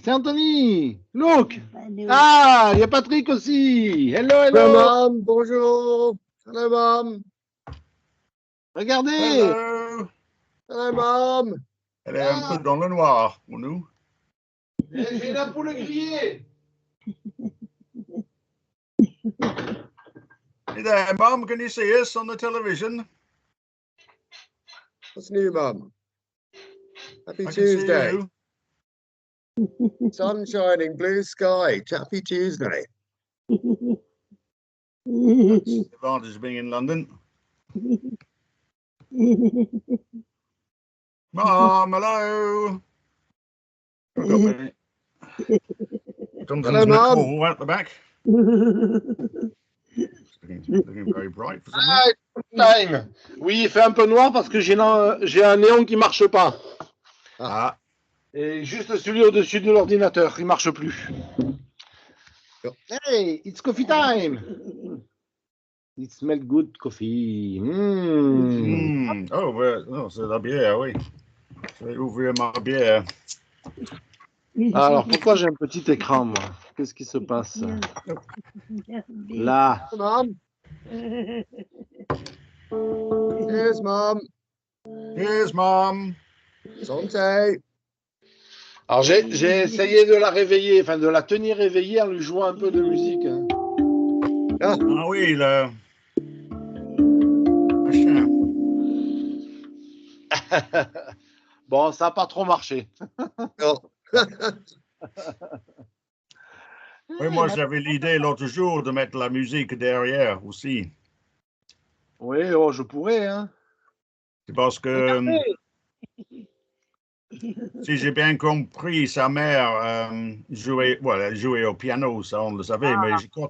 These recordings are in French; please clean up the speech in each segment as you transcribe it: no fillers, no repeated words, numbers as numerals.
c'est Anthony. Look. Ah, il y a Patrick aussi. Hello, hello. Hello, Mom. Bonjour. Hello, Mom. Regardez. Hello. Hello, Mom. Elle est un peu dans le noir pour nous. J'ai la poule grillée. Hey there, Mum. Can you see us on the television? What's new, Mum? Happy I can see Tuesday. you. Sun shining, blue sky. Happy Tuesday. That's the advantage of being in London. Mum, hello. I've got me. Jonathan's Hello, Mum. Nicole at the back. Looking very bright for some reason. Time. Oui, il fait un peu noir parce que j'ai un néon qui marche pas. Ah, Et juste celui au-dessus de l'ordinateur, il marche plus. Hey, it's coffee time. It smells good coffee. Oh, c'est la bière, oui. Je vais ouvrir ma bière. Alors, pourquoi j'ai un petit écran, moi? Qu'est-ce qui se passe? Là. Hello, Mom. Cheers, Mom. Here's Mum. Santé. Alors, j'ai essayé de la réveiller, enfin de la tenir éveillée en lui jouant un peu de musique. Hein. Ah, Ah oui, le machin. Bon, ça n'a pas trop marché. oh. Oui, moi j'avais l'idée l'autre jour de mettre la musique derrière aussi. Oui, oh, je pourrais. Hein. C'est parce que, si j'ai bien compris, sa mère jouait, well, elle jouait au piano, ça on le savait, mais je crois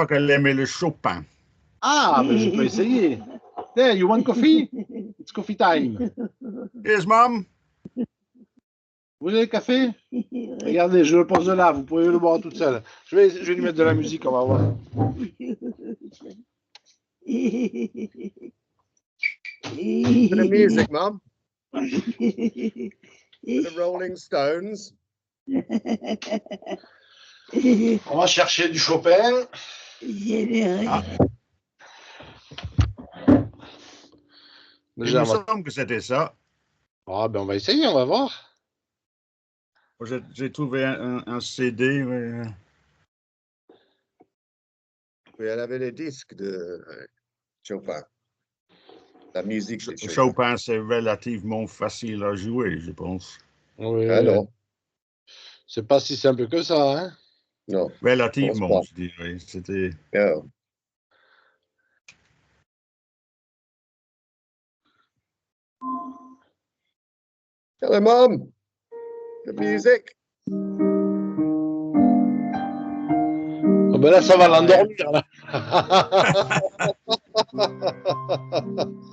qu'elle aimait le Chopin. Ah, mais je peux essayer. There, you want coffee? It's coffee time. Here's Mum. Vous voulez le café? Regardez, je le pose là, vous pouvez le boire toute seule. Je vais lui mettre de la musique, on va voir. Bit of music, Mum. Bit of Rolling Stones. On va chercher du Chopin. Ah, il Déjà, me semble que c'était ça. Ah, ben on va essayer, on va voir. J'ai trouvé un CD. Mais... Oui, elle avait les disques de Chopin. La musique de Chopin. Chopin, c'est relativement facile à jouer, je pense. Oui. Ah non, C'est pas si simple que ça, hein? non. Relativement, je dirais. C'était. Yeah. Hello, Mum. Good music. Oh, ben là, ça va l'endormir, là.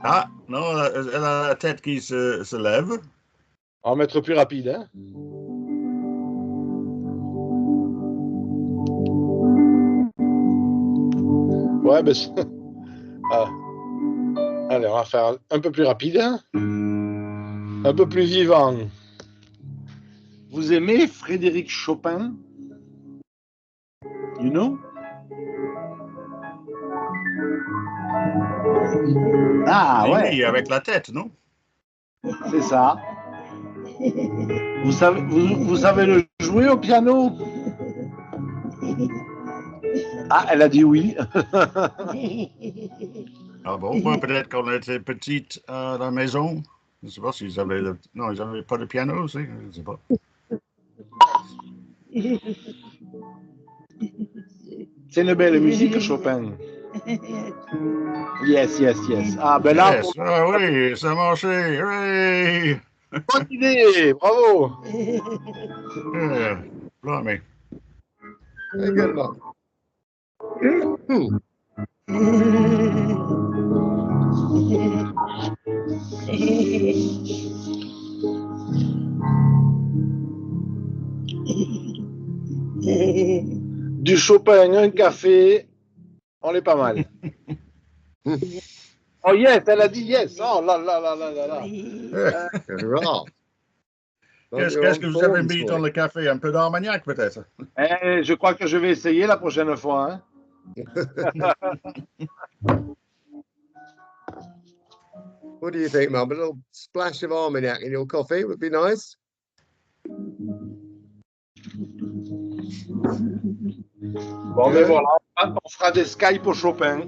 Ah, non, elle a la tête qui se lève. On va mettre plus rapide, hein? Ouais, ben... Ah. Allez, on va faire un peu plus rapide, hein? Un peu plus vivant. Vous aimez Frédéric Chopin? You know? Ah, ouais. Oui, avec la tête, non? C'est ça. Vous savez le jouer au piano? Ah, elle a dit oui. Ah bon, moi, peut-être quand on était petite à la maison. Je ne sais pas s'ils avaient non, ils n'avaient pas de piano aussi, je ne sais pas. C'est une belle musique, Chopin. Yes, yes, yes. Ah, ben là, Yes, ah oui, ça a marché. Hooray! bonne idée, bravo. Yeah, blimey. Very good, Mum. Du Chopin, un café, on est pas mal. Oh yes, elle a dit yes. Oh là là là là là là. Hurrah. Qu'est-ce que vous avez mis dans le café? Un peu d'armagnac, peut-être? Je crois que je vais essayer la prochaine fois. Hein. What do you think, Mum? A little splash of Armagnac in your coffee would be nice. Bon, mais voilà, on fera des Skype au Chopin.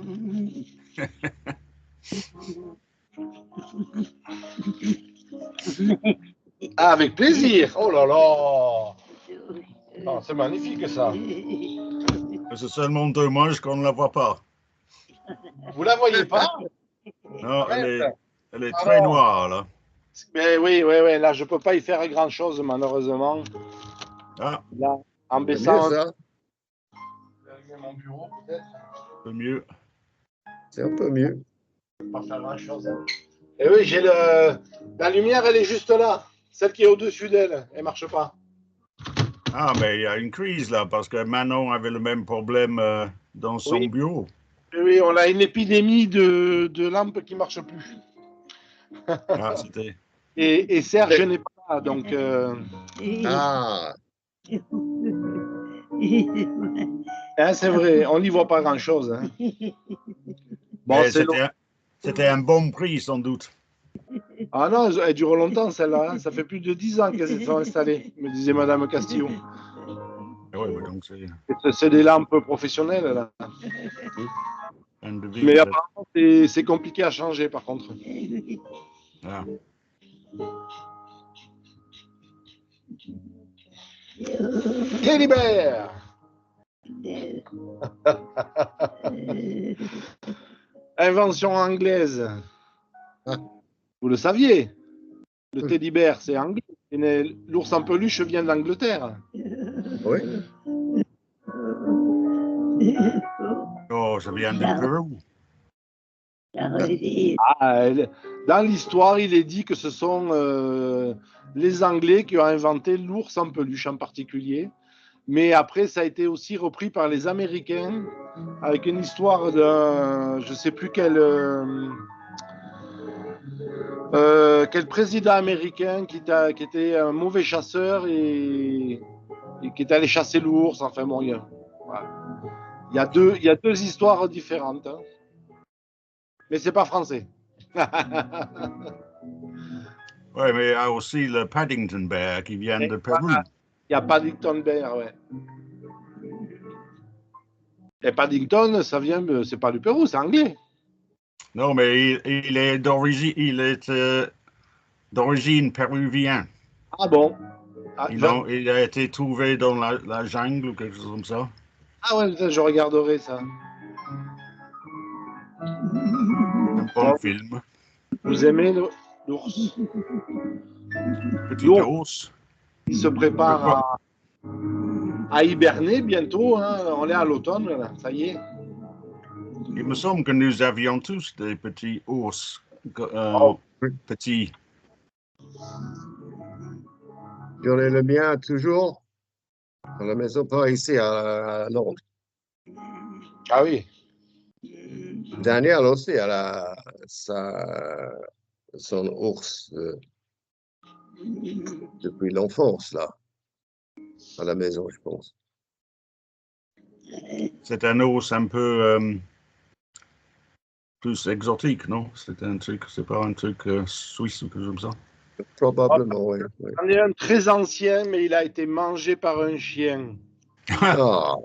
Ah, avec plaisir. Oh là là. Oh, c'est magnifique ça. C'est seulement dommage qu'on ne la voit pas. Vous la voyez pas? Non, elle est très noire, là. Mais oui, là, je peux pas y faire grand-chose, malheureusement. Ah. Là, en C'est baissant... mieux, ça. Mon bureau, peut-être. Un peu mieux. C'est un peu mieux. Je peux pas faire grand-chose. Hein. Et oui, j'ai le... La lumière, elle est juste là. Celle qui est au-dessus d'elle, elle marche pas. Ah, mais il y a une crise, là, parce que Manon avait le même problème dans son bureau. Oui, on a une épidémie de lampes qui ne marchent plus. Ah, c'était... Et Serge n'est pas là, donc... Ah, Hein, c'est vrai, on n'y voit pas grand-chose. Hein. Bon, c'était un bon prix, sans doute. Ah non, elle dure longtemps, celle-là. Hein. Ça fait plus de 10 ans qu'elles sont installées, me disait Madame Castillon. Oui, donc c'est des lampes professionnelles, là. Mais apparemment, c'est compliqué à changer, par contre. Ah. Teddy Bear. Invention anglaise. Vous le saviez? Le Teddy Bear, c'est anglais. L'ours en peluche vient d'Angleterre. oui. Oh, ça vient du Pérou. Ah, dans l'histoire, il est dit que ce sont les Anglais qui ont inventé l'ours en peluche en particulier. Mais après, ça a été aussi repris par les Américains avec une histoire d'un, je ne sais plus quel président américain qui était un mauvais chasseur et qui est allé chasser l'ours. Enfin bon, il y a deux histoires différentes. Hein. Mais c'est pas français. Oui, mais il y a aussi le Paddington Bear qui vient de Pérou. Il y a Paddington Bear, ouais. Et Paddington, ça vient, c'est pas du Pérou, c'est anglais. Non, mais il est d'origine péruvienne. Ah bon? Il a été trouvé dans la jungle ou quelque chose comme ça. Ah ouais, je regarderai ça. Un bon film. Vous aimez l'ours? Petit ours. Il se prépare à hiberner bientôt. Hein. On est à l'automne, là. Ça y est. Il me semble que nous avions tous des petits ours. Petits. J'en ai le mien toujours dans la maison, pas ici à Londres. Ah oui. Daniel aussi, elle a son ours depuis l'enfance, là, à la maison, je pense. C'est un ours un peu plus exotique, non? C'est pas un truc suisse ou quelque chose comme ça. Probablement, oui. C'en est un très ancien, mais il a été mangé par un chien. Ah.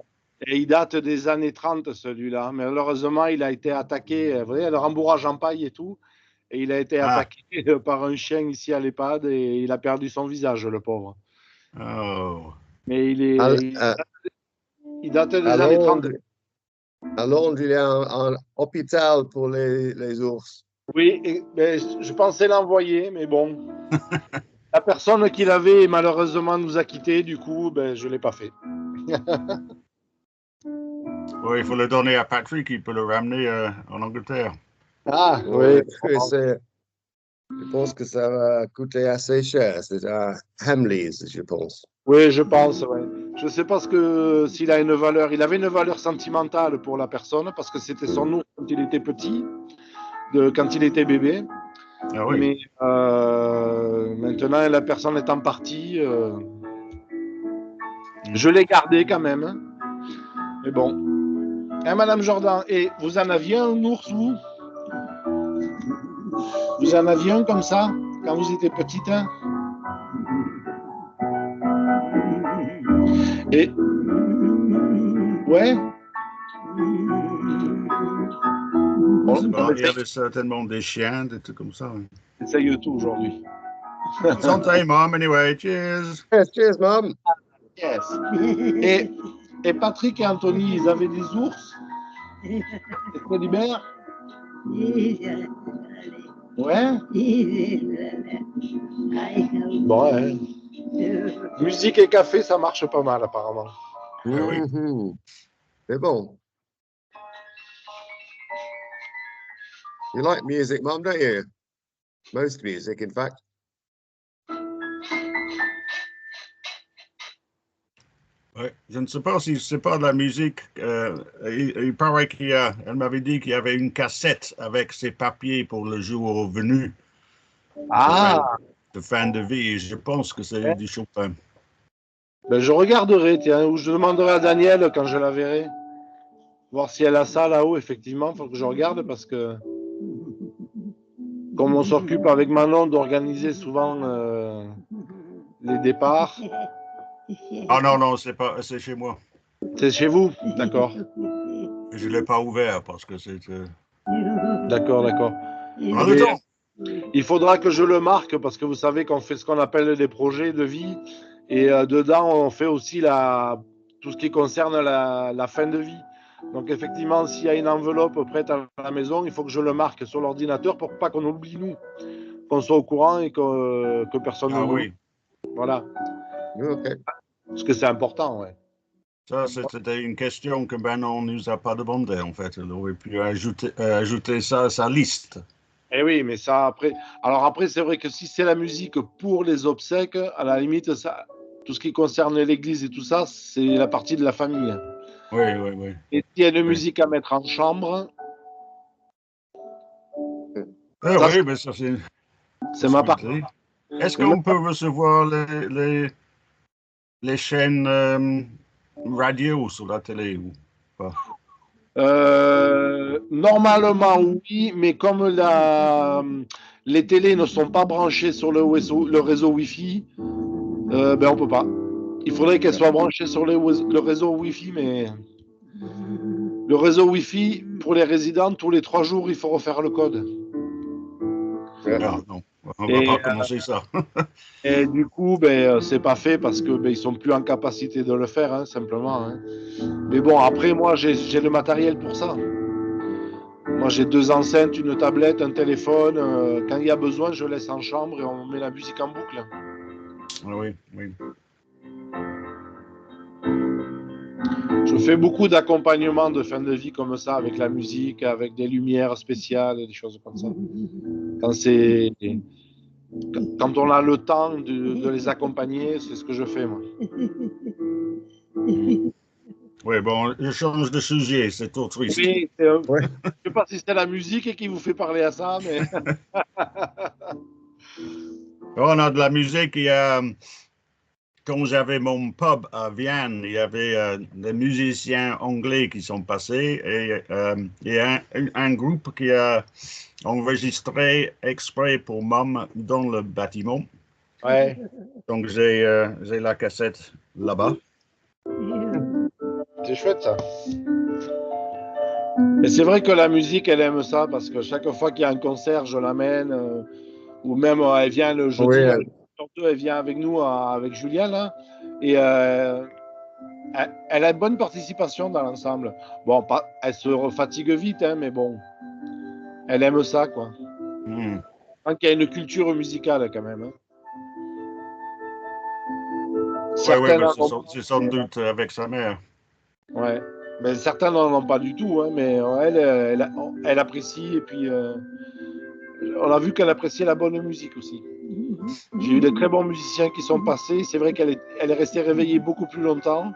Et il date des années 30, celui-là. Mais malheureusement, il a été attaqué, vous voyez, le rembourrage en paille et tout. Et il a été attaqué par un chien ici à l'EHPAD et il a perdu son visage, le pauvre. Oh. Mais il date des années 30. À Londres, il y a un hôpital pour les ours. Oui, mais je pensais l'envoyer, mais bon. La personne qui l'avait, malheureusement, nous a quittés. Du coup, je ne l'ai pas fait. Oui, il faut le donner à Patrick, il peut le ramener en Angleterre. Ah, oui. Je pense que ça va coûter assez cher. C'est à Hamleys, je pense. Oui, je pense, ouais. Je ne sais pas s'il a une valeur. Il avait une valeur sentimentale pour la personne parce que c'était son ours quand il était petit, quand il était bébé. Ah oui. Mais maintenant, la personne étant partie, je l'ai gardé quand même. Hein. Mais bon. Hein, Madame Jordan, et vous en aviez un ours, vous? Vous en aviez un comme ça, quand vous étiez petite? Hein? Et... Ouais. Bon, il y avait certainement des chiens, des trucs comme ça. Oui. On essaye tout aujourd'hui. Santé, Mom, anyway. Cheers. Yes, cheers, Mum. Yes. Et Patrick et Anthony, ils avaient des ours? Des colibères? Ouais. Bon, hein. Musique et café, ça marche pas mal, apparemment. Oui. Mhm. C'est bon. You like music, Mum, don't you? Most music, in fact. Ouais. Je ne sais pas si c'est pas de la musique. Il paraît elle m'avait dit qu'il y avait une cassette avec ses papiers pour le jour venu Ah, de fin de vie. Je pense que c'est du Chopin. ben je regarderai, tiens, ou je demanderai à Danielle quand je la verrai. Voir si elle a ça là-haut, effectivement. Il faut que je regarde parce que, comme on s'occupe avec Manon d'organiser souvent les départs. Ah non, non, c'est chez moi. C'est chez vous? D'accord. Je ne l'ai pas ouvert parce que c'est. D'accord, d'accord. On a le temps. Il faudra que je le marque parce que vous savez qu'on fait ce qu'on appelle des projets de vie et dedans on fait aussi tout ce qui concerne la fin de vie. Donc effectivement, s'il y a une enveloppe prête à la maison, il faut que je le marque sur l'ordinateur pour pas qu'on oublie nous, qu'on soit au courant et que personne ne nous... Oui. Voilà. Okay. Parce que c'est important, ouais. Ça, c'était une question que Manon ne nous a pas demandé, en fait. Elle aurait pu ajouter ça à sa liste. Eh oui, mais ça après. Alors après, c'est vrai que si c'est la musique pour les obsèques, à la limite, ça, tout ce qui concerne l'église et tout ça, c'est la partie de la famille. Oui, oui, oui. Et s'il y a une musique à mettre en chambre, ça, Oui, mais ça, c'est une c'est ma part. possibilité. Est-ce qu'on peut recevoir les chaînes radio sur la télé ou pas? Normalement, oui, mais comme les télés ne sont pas branchées sur le réseau Wi-Fi, ben on peut pas. Il faudrait qu'elles soient branchées sur le réseau Wi-Fi, mais le réseau Wi-Fi, pour les résidents, tous les 3 jours, il faut refaire le code. Non, non, on ne va pas commencer ça. Et du coup, ben, c'est pas fait parce que ben, ils sont plus en capacité de le faire, hein, simplement. Hein. Mais bon, après, moi, j'ai le matériel pour ça. Moi, j'ai 2 enceintes, une tablette, un téléphone. Quand il y a besoin, je laisse en chambre et on met la musique en boucle. Oui, oui. Je fais beaucoup d'accompagnement de fin de vie comme ça, avec la musique, avec des lumières spéciales et des choses comme ça. Quand on a le temps de les accompagner, c'est ce que je fais, moi. Oui, bon, je change de sujet, c'est trop triste. Oui, je ne sais pas si c'est la musique qui vous fait parler à ça, mais... On a de la musique, quand j'avais mon pub à Vienne, il y avait des musiciens anglais qui sont passés et il y a un groupe qui a enregistré exprès pour Mom dans le bâtiment. Ouais. Donc j'ai la cassette là-bas. C'est chouette ça. Et c'est vrai que la musique, elle aime ça parce que chaque fois qu'il y a un concert, je l'amène ou même elle vient le jeudi, elle vient avec nous, avec Julien là, et elle a une bonne participation dans l'ensemble. Bon, elle se fatigue vite, hein, mais bon, elle aime ça quoi. Tant qu'il y a une culture musicale quand même. Hein. Oui, c'est sans doute avec sa mère. Ouais, mais certains n'en ont pas du tout, hein, mais elle apprécie et puis on a vu qu'elle appréciait la bonne musique aussi. J'ai eu des très bons musiciens qui sont passés. C'est vrai qu'elle est restée réveillée beaucoup plus longtemps.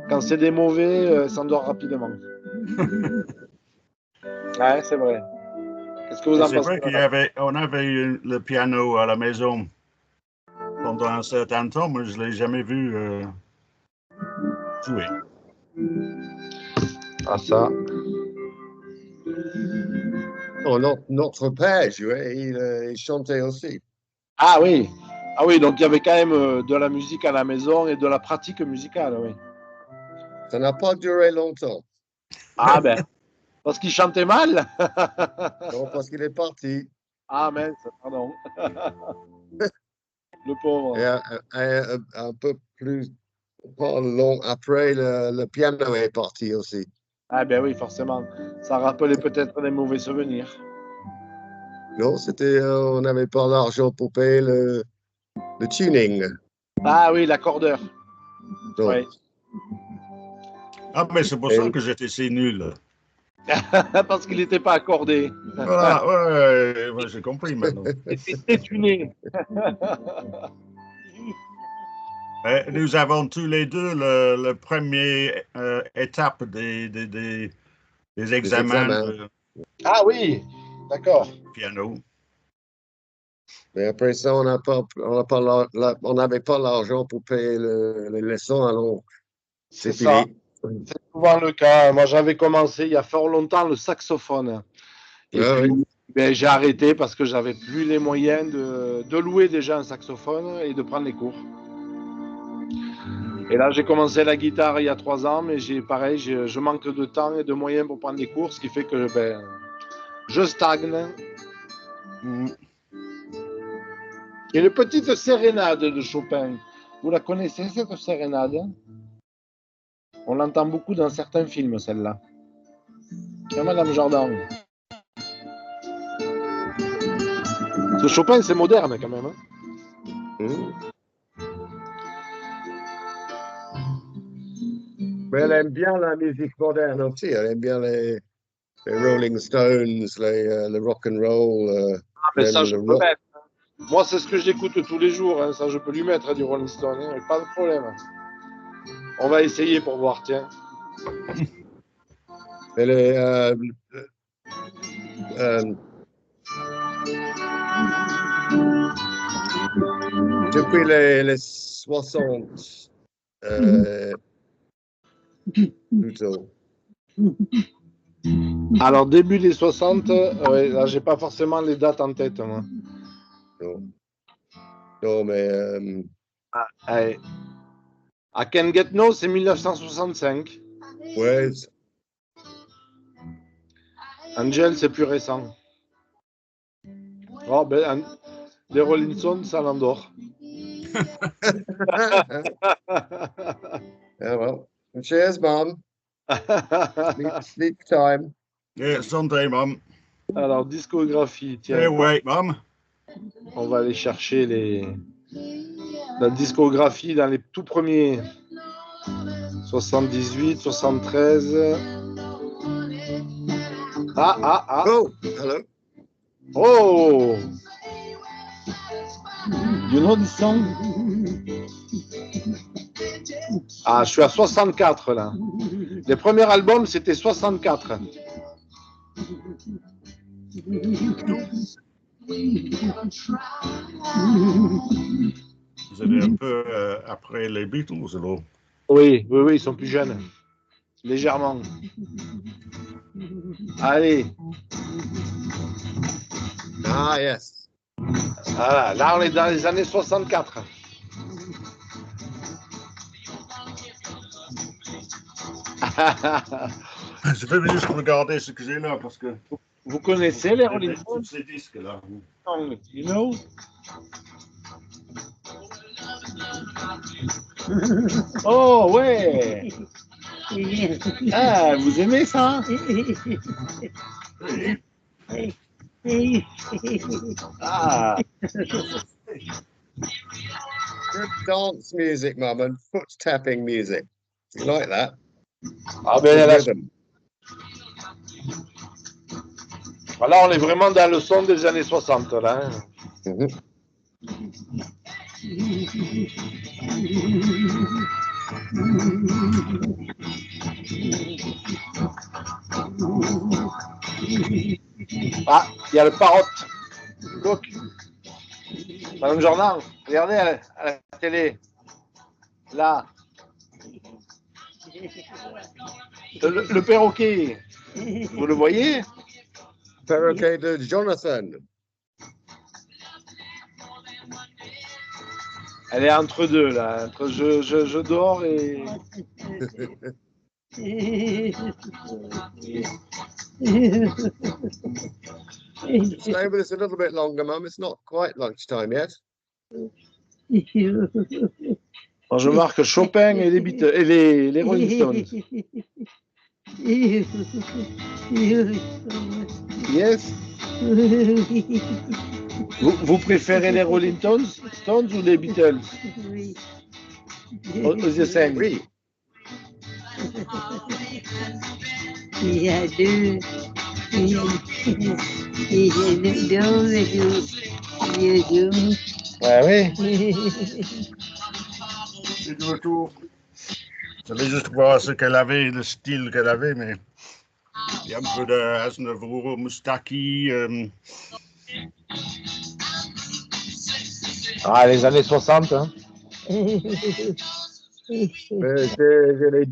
Quand c'est des mauvais, elle s'endort rapidement. Ouais, c'est vrai. Qu'est-ce que vous en C'est pensez? vrai qu'on avait eu le piano à la maison pendant un certain temps, mais je ne l'ai jamais vu jouer. Ah, ça. Oh, notre père jouait, il chantait aussi. Ah oui. Ah oui, donc il y avait quand même de la musique à la maison et de la pratique musicale, oui. Ça n'a pas duré longtemps. Ah ben, parce qu'il chantait mal. Non, parce qu'il est parti. Ah mince, pardon. Le pauvre. Et un peu plus pas long après, le piano est parti aussi. Ah ben oui, forcément. Ça rappelait peut-être des mauvais souvenirs. Non, on n'avait pas l'argent pour payer le tuning. Ah oui, l'accordeur. Donc, Oui. Ah, mais c'est pour ça que j'étais si nul. Parce qu'il n'était pas accordé. Voilà, ouais, j'ai compris maintenant. Il était détuné. Nous avons tous les deux le premier étape des examens de Ah oui, d'accord. piano. Mais après ça, on n'avait pas l'argent pour payer les leçons, alors C'est c'est ça. fini. C'est souvent le cas. Moi, j'avais commencé il y a fort longtemps le saxophone. Et Ah puis, oui. ben, j'ai arrêté parce que j'avais plus les moyens de louer déjà un saxophone et de prendre les cours. Et là, j'ai commencé la guitare il y a 3 ans, mais pareil, je manque de temps et de moyens pour prendre les cours, ce qui fait que ben, je stagne. Et une petite sérénade de Chopin. Vous la connaissez, cette sérénade? On l'entend beaucoup dans certains films, celle-là. Et Madame Jordan. Ce Chopin, c'est moderne quand même. Hein. Mais elle aime bien la musique moderne aussi. Elle aime bien les Rolling Stones, le rock and roll. Ah, mais ça, Même je le peux rock. mettre. Moi, c'est ce que j'écoute tous les jours. Hein. Ça, je peux lui mettre du Rolling Stone. Hein. Pas de problème. On va essayer pour voir, tiens. Elle est, depuis les 60, plutôt. Alors, début des 60, là, j'ai pas forcément les dates en tête, moi. Non, mais Allez. I Can Get No, c'est 1965. ouais, Angel, c'est plus récent. Oh, ben, les Rolling Stones, ça l'endort. well. Cheers, Mom. Sleep time. Yeah, Sunday, Mom. Alors, discographie, tiens. Hey, wait, Mom. On va aller chercher la discographie dans les tout premiers. 78, 73. Ah. Oh, hello. Oh! You know this song? Ah, je suis à 64 là. Les premiers albums, c'était 64. Vous êtes un peu après les Beatles, alors. Oui, ils sont plus jeunes. Légèrement. Allez. Ah, yes. Voilà, là, on est dans les années 64. Je vais juste regarder ce que j'ai là, parce que... Vous connaissez les Rolling Stones? Tous ces disques-là. You know? Oh, ouais! Ah, vous aimez ça? Ah! Good dance music, Mum, and foot tapping music. You like that? Ah ben là, Rhythm. là, on est vraiment dans le son des années 60, là. Hein. Ah, Il y a le parrot. Look. Madame Jordan, regardez à la télé. Là. Le perroquet. Vous le voyez? Perroquet de Jonathan. Elle est entre deux, là. Entre je dors et... Stay with us a little bit longer, Mum. It's not quite lunchtime yet. Bon, je marque Chopin et les Beatles, et les Rolling Stones. Yes. Vous préférez les Rolling Stones ou les Beatles? The same. Oui. Il y a deux. Il y a deux. Ouais, oui. C'est de retour. Je voulais juste voir ce qu'elle avait, le style qu'elle avait, mais il y a un peu de Aznavour, Moustaki. Ah, les années 60. Hein. Je l'ai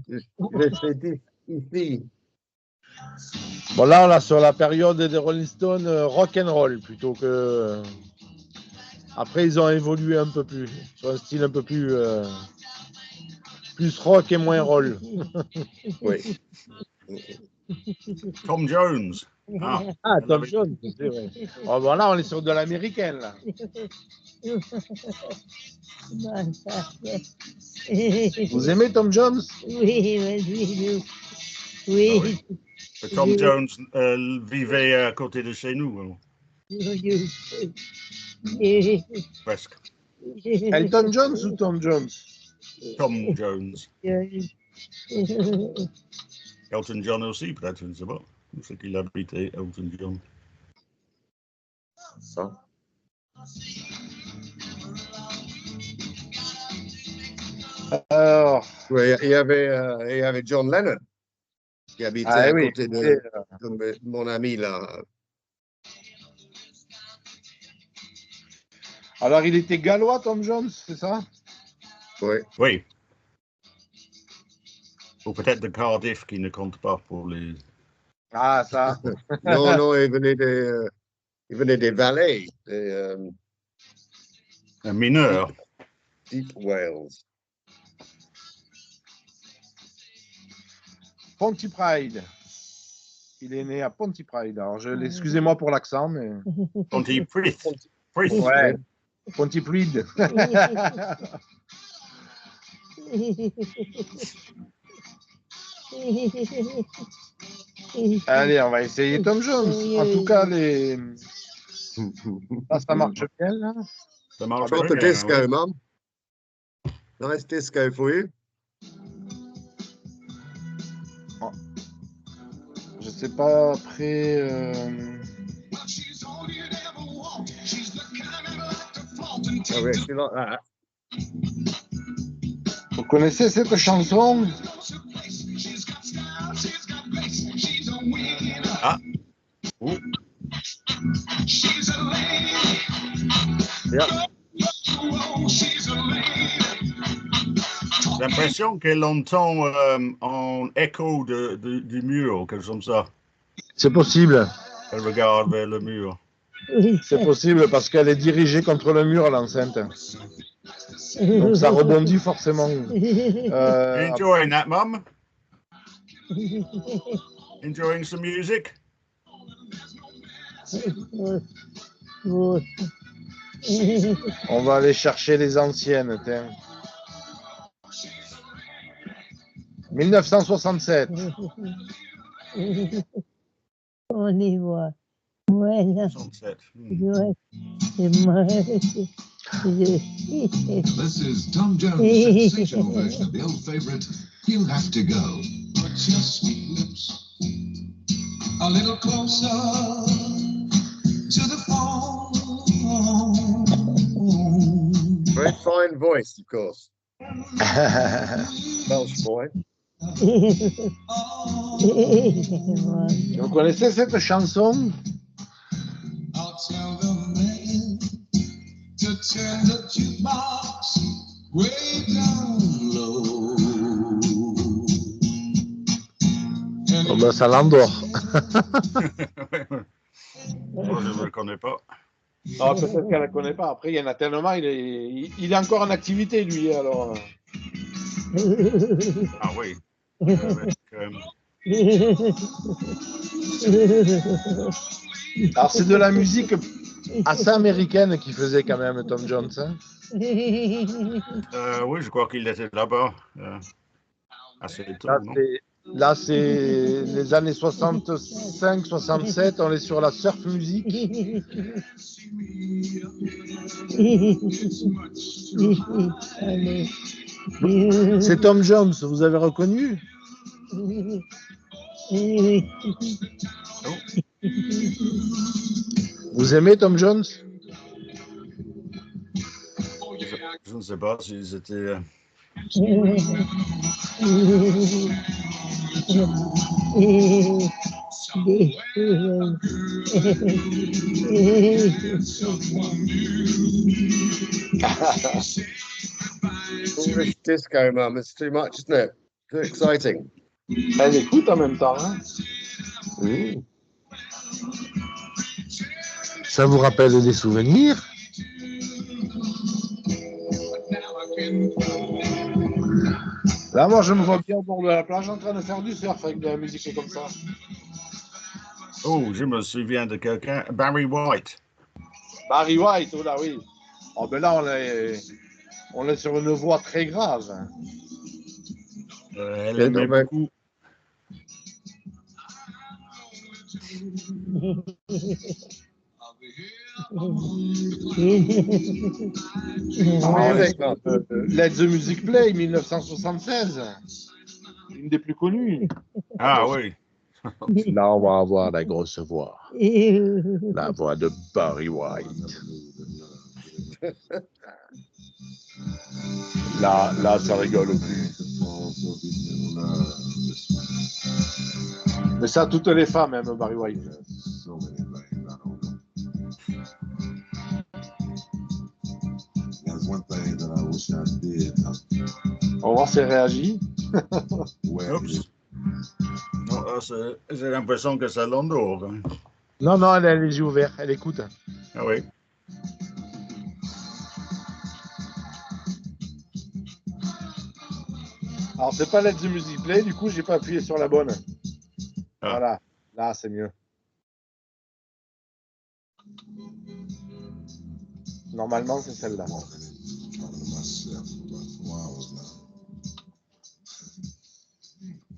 dit ici. Bon, là, on est sur la période des Rolling Stones rock and roll plutôt que. Après, ils ont évolué un peu plus sur un style un peu plus rock et moins roll. Oui. Tom Jones. Ah, Tom Jones, c'est vrai. Oh, bon, là, on est sur de l'américaine, là. Vous aimez Tom Jones? Oui, oui, oui. Tom Jones vivait à côté de chez nous. Alors. Presque. Elton Jones ou Tom Jones? Tom Jones. Elton John aussi, peut-être, je ne sais pas. Je sais qu'il habitait Elton John. Ça. Alors, Oui, il y avait John Lennon qui habitait à côté de mon ami là. Alors, il était gallois, Tom Jones, c'est ça? Oui. Oui. Ou peut-être de Cardiff qui ne compte pas pour les... Ah, ça. Non, il venait des vallées, Un mineur. Deep Wales. Pontypridd. Il est né à Pontypridd. Alors, excusez-moi pour l'accent, mais. Pontypridd. Ouais. Pontypridd. Allez, on va essayer Tom Jones. En tout cas, ça marche bien, là. Ça marche Got très the bien, disco, oui. Mum. Nice disco for you. Je sais pas, après... Oh, we actually like that. Vous connaissez cette chanson? Ah. Ouh. Yeah. J'ai l'impression qu'elle entend en écho du mur, quelque chose comme ça. C'est possible. Elle regarde vers le mur. C'est possible parce qu'elle est dirigée contre le mur, l'enceinte. Donc ça rebondit forcément. Enjoying that, Mum? Enjoying some music? On va aller chercher les anciennes. Tiens. 1967. On y voit. Voilà. 67. This is Tom Jones' sensational version of the old favorite, You Have to Go. Put your sweet lips a little closer to the phone. Very fine voice, of course. Welsh boy. Vous connaissez cette chanson? Tell the man to turn the jukebox way down low. Oh ben, ça l'endort. Moi, je ne le connais pas. Non, peut-être qu'elle ne la connaît pas. Après, il y en a tellement. Il est encore en activité, lui. Alors. Ah oui. Avec, Alors, c'est de la musique assez américaine qu'il faisait quand même, Tom Jones. Hein. oui, je crois qu'il était là-bas assez tôt, non? Là, c'est les années 65-67. On est sur la surf musique. C'est Tom Jones, vous avez reconnu? Vous aimez Tom Jones? Je ne sais pas s'ils étaient... English disco, Mum. It's too much, isn't it? Too exciting. Elle écoute en même temps. Hein? Ça vous rappelle des souvenirs? Là, moi, je me vois bien au bord de la plage en train de faire du surf avec de la musique comme ça. Oh, je me souviens de quelqu'un, Barry White. Barry White, oh là oui. Oh ben là, on est sur une voix très grave. Elle aimait beaucoup. Let the Music Play, 1976. Une des plus connues. Ah oui. Là, on va avoir la grosse voix. La voix de Barry White. Là, ça rigole plus. Mais ça, toutes les femmes aiment Barry White. On va voir si elle réagit. Oups. Non, j'ai l'impression que ça l'endort. Hein. Non, non, elle a les yeux ouverts, elle écoute. Ah oui. Alors, c'est pas Let the Music Play, du coup, j'ai pas appuyé sur la bonne. Ah. Voilà, là, c'est mieux. Normalement, c'est celle-là.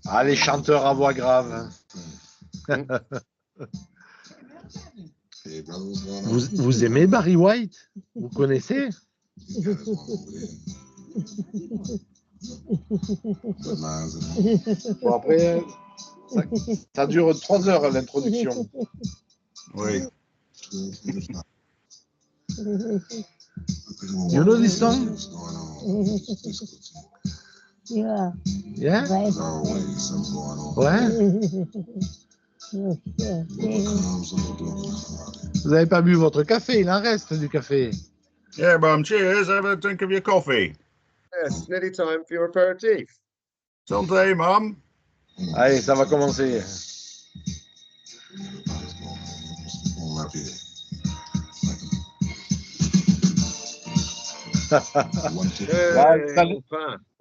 Ah, les chanteurs à voix grave. Vous aimez Barry White? Vous connaissez? Bon, après, ça dure 3 heures l'introduction. Oui. You know this song? Yeah. Yeah? Right. Ouais? Vous n'avez pas bu votre café, il en reste du café. Yeah, Mum, cheers. Have a drink of your coffee. Yes, nearly time for your aperitif. Santé, Mum. Allez, ça va commencer.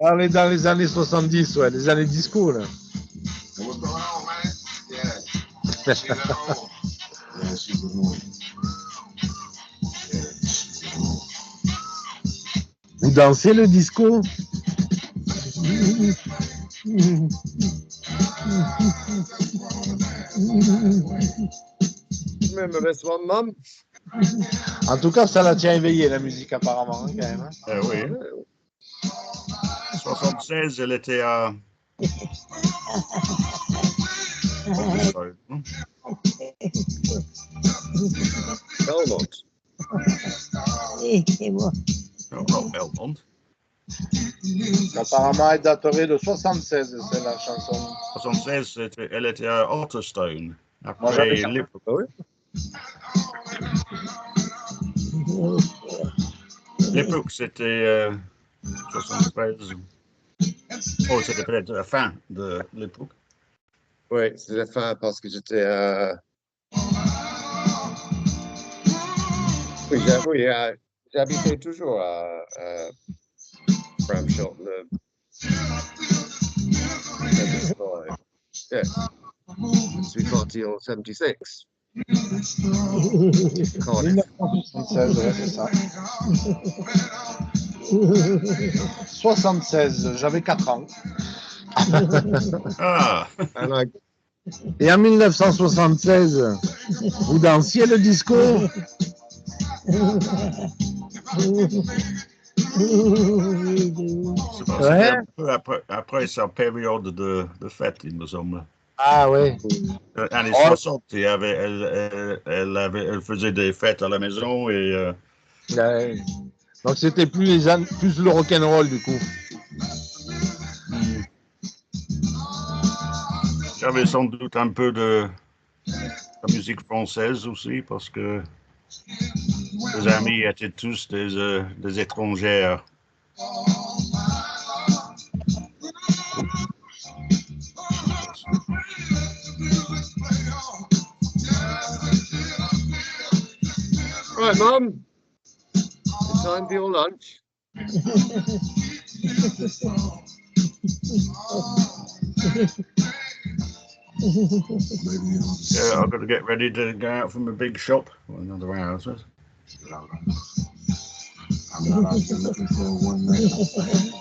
On est dans les années 70, ouais, les années disco, là. Vous dansez le disco? Remember this one, Mum? En tout cas, ça la tient éveillée, la musique, apparemment, hein, quand même. Hein. Oui. 76, elle était à... Belmont. Non, pas Belmont. Apparemment, elle daterait de 76, c'est la chanson. 76, elle était à Otterstone. Moi, j'avais Après chanté. L'époque, c'était 73. Oh, c'était peut-être la fin de l'époque. Oui, c'est la fin parce que j'étais oui, j'habitais toujours à Bramshot. Yeah. Je suis parti en 76. Cardiff. 1976, ouais, c'est ça. 76, j'avais 4 ans. Ah, And I, Et en 1976, vous dansiez le disco? c'était Ouais. un peu après sa période de fête, il me semble. Ah ouais. Années Oh. 60, elle faisait des fêtes à la maison et Ouais. Donc c'était plus plus le rock'n'roll du coup. j'avais sans doute un peu de la musique française aussi parce que les amis étaient tous des étrangères. right, Mum. It's time for your lunch. Yeah, I've got to get ready to go out from a big shop. Well, another hour, I suppose. I'm not out here looking for a one night stand.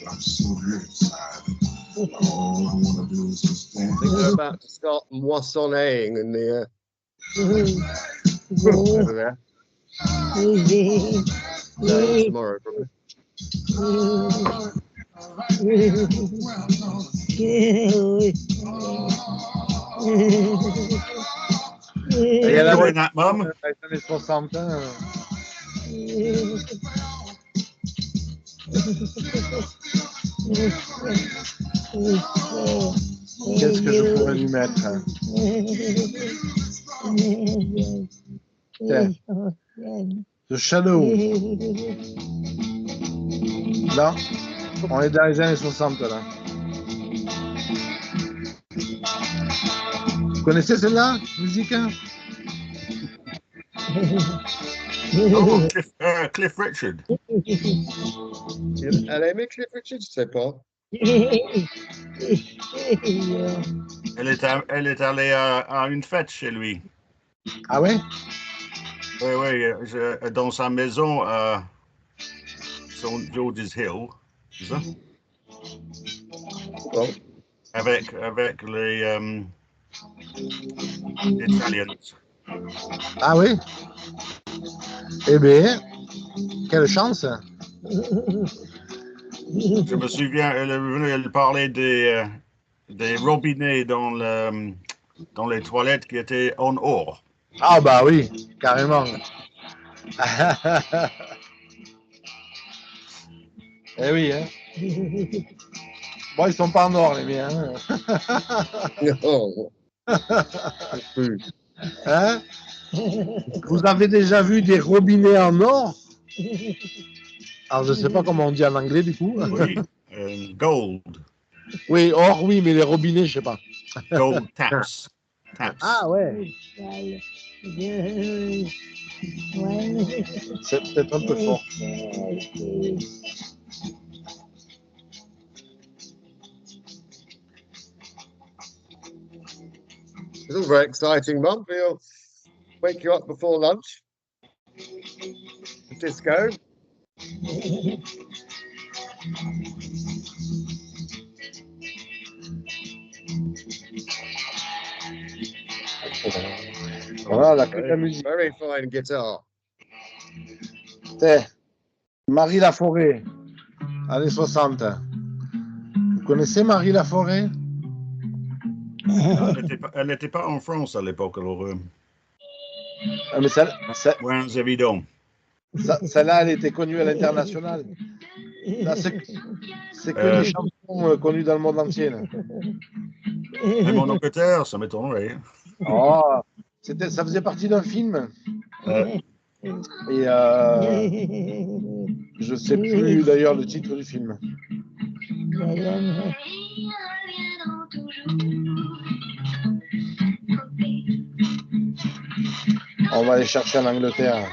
I'm so good inside. All I want to do is just stand. I think they're about to start moissonning in the over there. No, tomorrow, probably. Il y a la Doing that, Mum. les années 60. Qu'est-ce que je pourrais lui mettre? Tiens. The Shadow. Là, on est dans les années 60 là. Vous connaissez celle-là, musique? Oh, Cliff Richard. Elle aimait Cliff Richard, je sais pas. Elle est allée à une fête chez lui. Ah ouais? Oui, oui, dans sa maison à St. George's Hill, c'est ça? Bon. Avec les Italians. Ah oui? Eh bien, quelle chance! Je me souviens, elle est venue, elle parlait des robinets dans les toilettes qui étaient en or. Ah bah oui, carrément. Eh oui, hein. Bon, ils sont pas en or, les miens. Non. Hein? Vous avez déjà vu des robinets en or? Alors, je sais pas comment on dit en anglais, du coup. Oui, gold. Oui, or, oui, mais les robinets, je sais pas. Gold taps. Ah ouais, c'est peut-être un peu fort. It's all very exciting, Mum. We'll wake you up before lunch. Disco. Voilà, la clé de la musique. Very fine guitar. C'est Marie Laforêt, années 60. Vous connaissez Marie Laforêt? Elle n'était pas en France à l'époque, alors Ah, mais moins évident. celle-là, elle était connue à l'international. Là, c'est que des chansons connues dans le monde entier. Là. Même en Angleterre, ça m'étonnerait. Oh, ça faisait partie d'un film. Et je sais plus d'ailleurs le titre du film. On va aller chercher en Angleterre.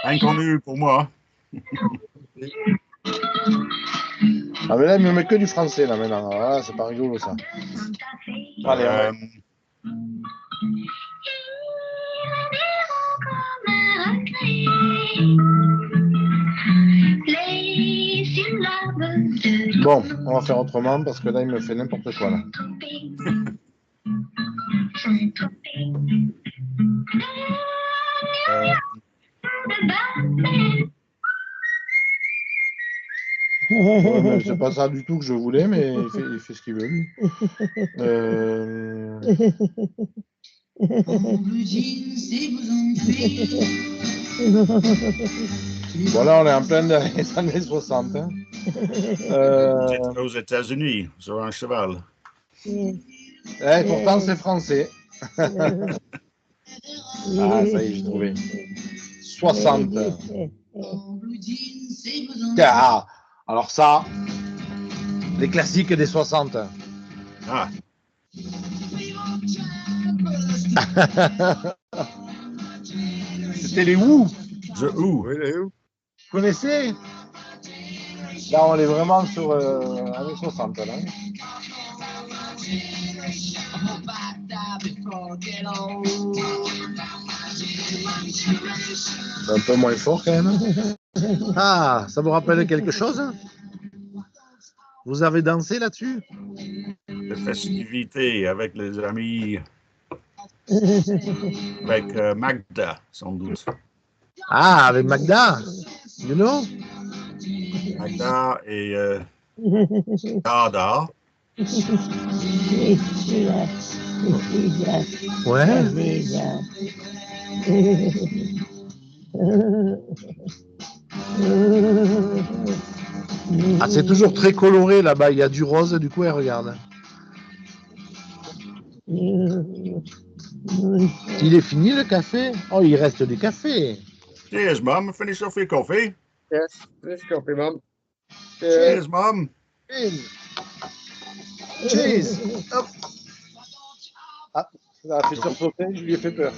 Inconnu pour moi. Ah mais là il me met que du français là maintenant. Ah, c'est pas rigolo ça. Allez, on va- Bon, on va faire autrement parce que là il me fait n'importe quoi là. Ouais, mais c'est pas ça du tout que je voulais, mais il fait ce qu'il veut lui. Voilà, on est en plein dans les années 60. Hein. J'étais aux États-Unis sur un cheval. Pourtant, c'est français. Ah, ça y est, j'ai trouvé. 60. Ah, alors ça, les classiques des 60. Ah, C'était les Who. The Who. Oui, les Who. Vous connaissez? Là, on est vraiment sur années 60. Là. C'est un peu moins fort quand même. Ah, ça vous rappelle quelque chose? Vous avez dansé là-dessus? Les festivités avec les amis, avec Magda, sans doute. Ah, avec Magda, you know? Magda et Dada. Ouais. Ah, c'est toujours très coloré là-bas. Il y a du rose, du coup, elle regarde. Il est fini le café? Oh, il reste du café. Cheers, Mum. Finish off your coffee. Yes, this coffee, Mum. Cheers, Mum. Cheese. Hop. Ah, ça a fait sursauter, je lui ai fait peur.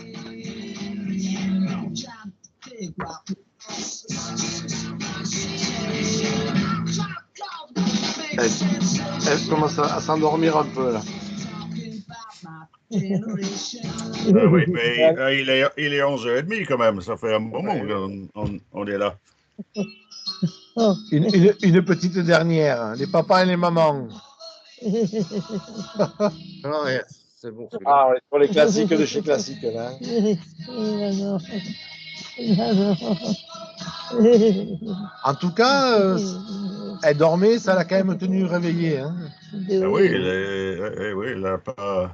Elle commence à s'endormir un peu là. Oui, mais il est 11h30 quand même. Ça fait un moment qu'on est là. Une petite dernière, les papas et les mamans. Oh, yes, c'est bon. Ah ouais, pour les classiques de chez classiques là. En tout cas, elle dormait, ça l'a quand même tenue réveillée. Hein. Ah oui, il n'a pas.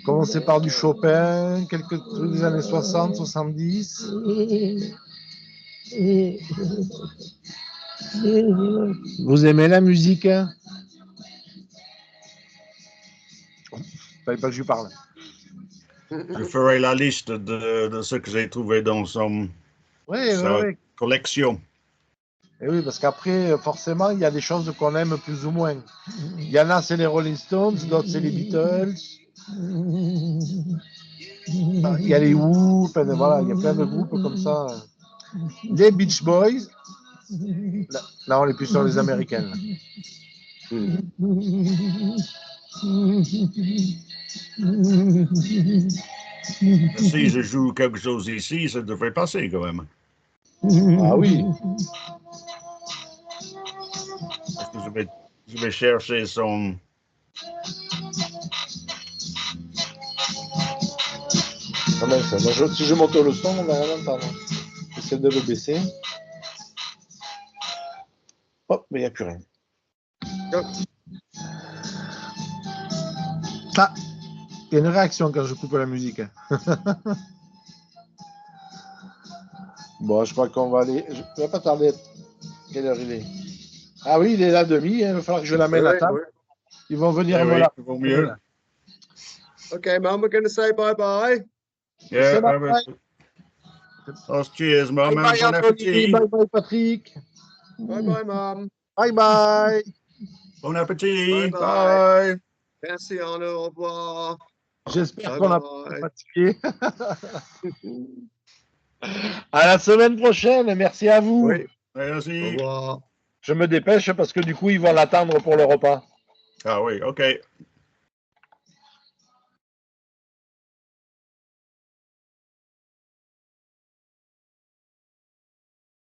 Commencé par du Chopin, quelques trucs des années 60, 70. Vous aimez la musique? Hein? Fallait pas que je lui parle. Je ferai la liste de ce que j'ai trouvé dans sa collection. Et oui, parce qu'après, forcément, il y a des choses qu'on aime plus ou moins. Il y en a, c'est les Rolling Stones, d'autres, c'est les Beatles. Il y a les Who, enfin, voilà, il y a plein de groupes comme ça. Les Beach Boys, là on est plus sur les Américaines. Si je joue quelque chose ici, ça devrait passer quand même. Ah oui. Parce que je vais chercher son. Ah ben, ça, si je monte le son, on va rien entendre. J'essaie de le baisser. Hop, mais il n'y a plus rien. Ah, il y a une réaction quand je coupe la musique. Bon, je crois qu'on va aller. Je ne vais pas tarder. Quelle heure il est? Ah oui, il est là demi. Il va falloir que je l'amène à Oui, table. oui. Ils vont venir Eh me oui, la. vaut mieux. Okay, Mum, we're going to say bye-bye. Yeah, bye bye. Oh, cheers, Mum. Bye bye, Bon Anthony. appétit. Bye bye, Patrick. Bye-bye, Mum. Bye bye. Bon appétit. Bye-bye. Bye. Merci, Arnaud. Au revoir. J'espère Bye qu'on a bye. pas fatigué. À la semaine prochaine. Merci à vous. Oui, au Merci. revoir. Je me dépêche parce que du coup, ils vont l'attendre pour le repas. Ah oui, OK.